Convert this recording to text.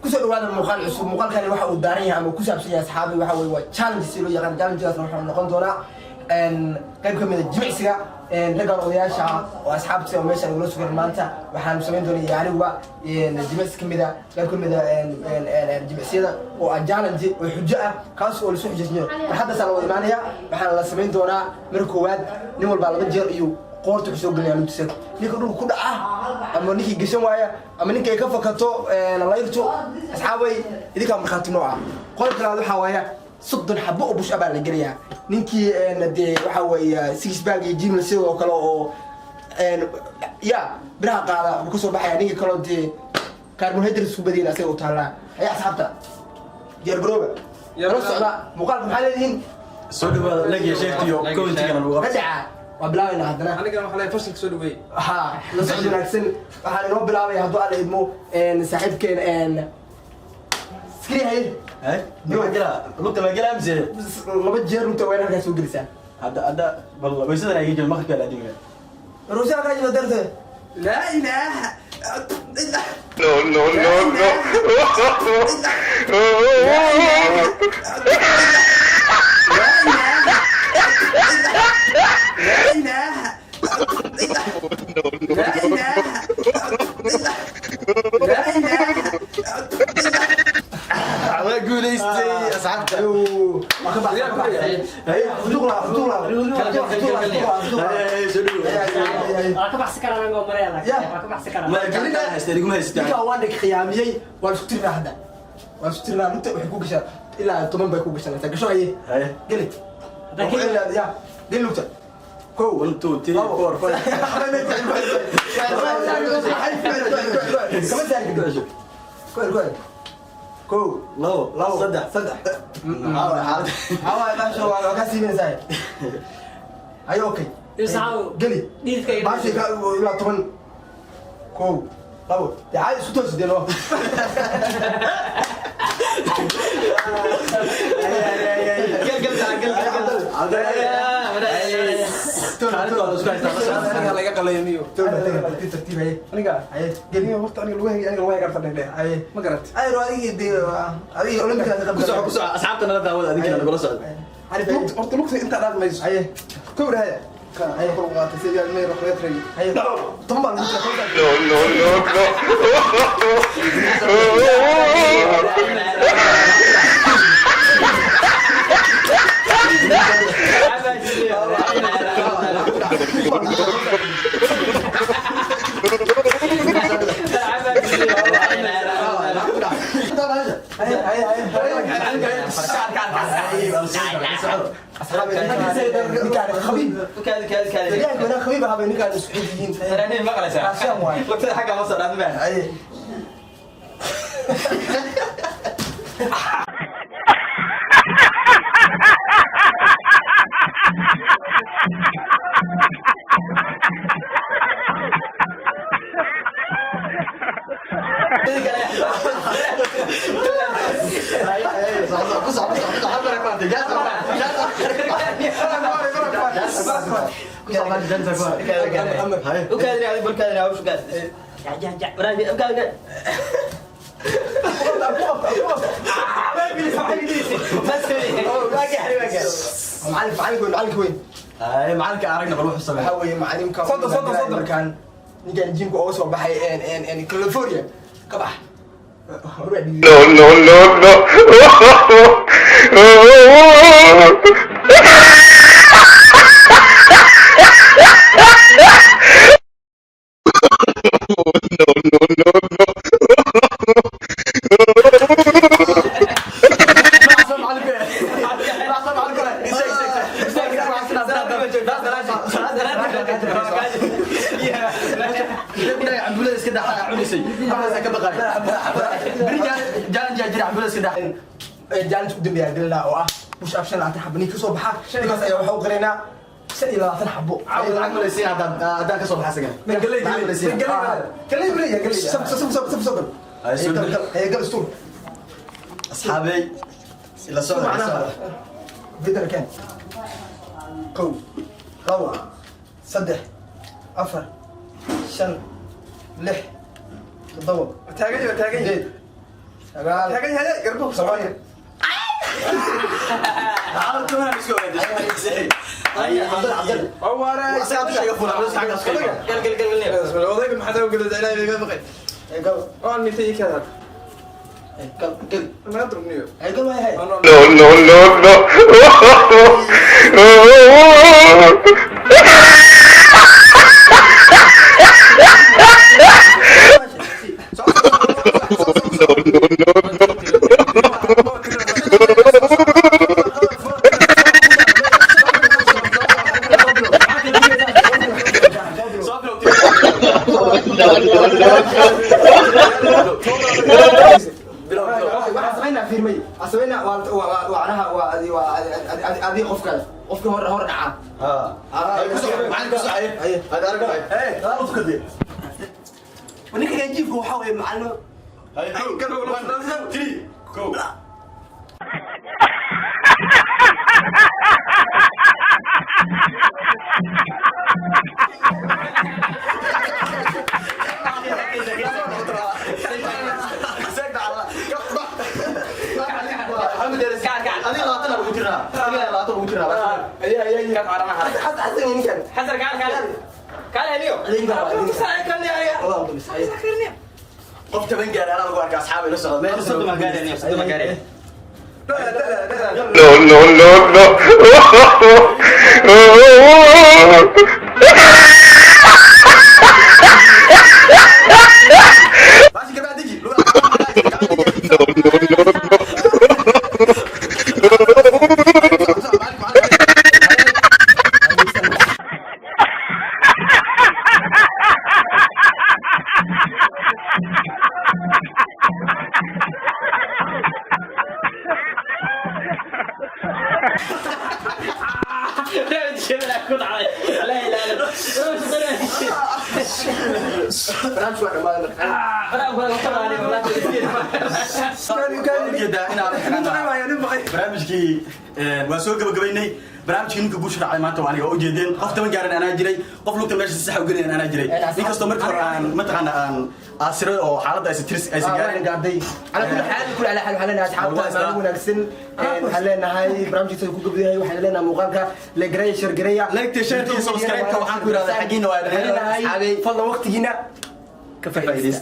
kusoo dhawaada muuqaal cusub. muuqaalkani waxa uu daaran yahay ama ku saabsan yahay asxaabi waxa weeye waa challenge si loo yaqaan. challengedaasna wuxuu noqon doonaa qayb ka mid ah jimicsiga raggan odayaasha ah oo asxaabta meesha nagula sugan maanta waxaan samayn doonaa aniguba jimicsi ka mid ah qayb ka mid ah jimicsiyada oo ah challenge oo xujo ah kaas oo la soo xujisnayo hadda la wada imaanaya waxaan la samayn doonaa mar koowaad nin walba laba jeer iyo qoorta kusoo galaya lugtiisa ninka dhulka ku dhaca ama ninkii gashan waaya ama ninkay ka fakato layrto asxaabay idinka markhaati nooca qolka labaad waxaa waaya 30 xabo oo bush abaa la geliyaa ninkii dee waxa weeye six bag iyo gym sidoo kale oo ya biraha qaada uu ka soo baxaya ninkii kale dee carbohydrates ku badiyay asaga u taala ayaa asxaabta diyaar garooba yaro socda muuqaalka maxaa leeyihiin soo dhawaada lagiya sheegtiyo commentiga lagu qabto waa bilaabeyna haddana aniga waxaa leeyahay fasalka soo dhaweey ها نصعد ونكسن waxaan inoo bilaabay hadduu alla idmo saaxiibkeen skri hay magala lugta magala amse laba jeer inta weyn halkaas soo gelisaa hadda bal waysadan ay jeel maqalka la adiga ruusa ka jiro darta laa ilaaha guuleystay asxaabta ma ka baxay hay xuduuqla ka baxsi karaan anagoo mareela ka baxsi karaan ma galina haystay iguma haystay ninka waan dhig khiyaamiyay waan isku tirnaa hadda waan isku tirnaa inta waxay ku gashaa ilaa 10 bay ku gashaa gasho ay gali ya gali lugta كو 1 2 3 4 5 كو كو لو صدح هاو ما شاء الله كاسي من زاي اي اوكي يسعو قلي ديرك ماشي لا طبعا كو لو تعال شو توصل دينو laga qalayniyo tartiib ay aniga ay geliyo horta aniga lagu hayay garta dheer ay ma garat ay raadiga adiga olimpiga ku soo asxaabta nala daawada adiga nagula socdo horta lugta inta dhaad mayso ay kow raaya kan ay kor qaatay sidii ay meero reetray ay tamba خبيب هذا نكان السعوديين تراني ما قلت عشان واي لقيت حاجه ما صار عندنا اي وكان يعني بالكاد يا وش قال جا براجي وكان معلم وين هاي معلك عرقنا بروح الصبح هاوي معلمك صدق كان نيجي نجيبك اوسو بحي ان كاليفورنيا كبح جالس قدام يا قلنا واه مش ابشر عن حبني كسو بحا بس ايوه waxaa u qareena 36 xabo عاود عمل يصير هذا كسب حسن قال سب هي قال اسطول اصحابي الى صوت فيديو كان كو لو صدح أفر شن لح تضوء تاجي جيد شغال تاجي هذا قربه ثواني عرفت ما مسكوا عبد الله هو انا ساعات شيء يفور على ساعات قال والله ما حدا يقول له لا بقى قل انا تيجي كذا قل انا اضربني قل ما هي أسوينا وعناها وهذه قفك هور دعاء هذا أرجع إيه لا أفكر دي ونك يجيبك وحاول معلم هاي قالوا تري كو أنا لا أطلع بوترنا أنا لا أطلع بوترنا أي كان عرنا حتى حتى وين كان حسر قال هنيو قفت بنجر أنا أقول لك أصحابي لسه ما صدق ما قال هنيو صدق ما قال ماشي كمان تجي barnaamijkii waa soo gabagabaynay barnaamijkii ninka guusha dhacay maanta waa aniga oo ujeedeen qof taban gaaran anaa jiray qof lugta meesha sax u gelin anaa jiray inkastoo markii hore aan mataqaana aan aasiray oo xaaladda aysan tiris aysan gaarin قاعدي على كل حال حلنا أصحاب ما ونكسن وحلنا هاي برامج تسوي كوكب هاي وحلنا مقالك لجري شرجرية لايك تشاركي سبسكرايب كوحان كورا حقينا حلنا هاي فضل وقت هنا كفاية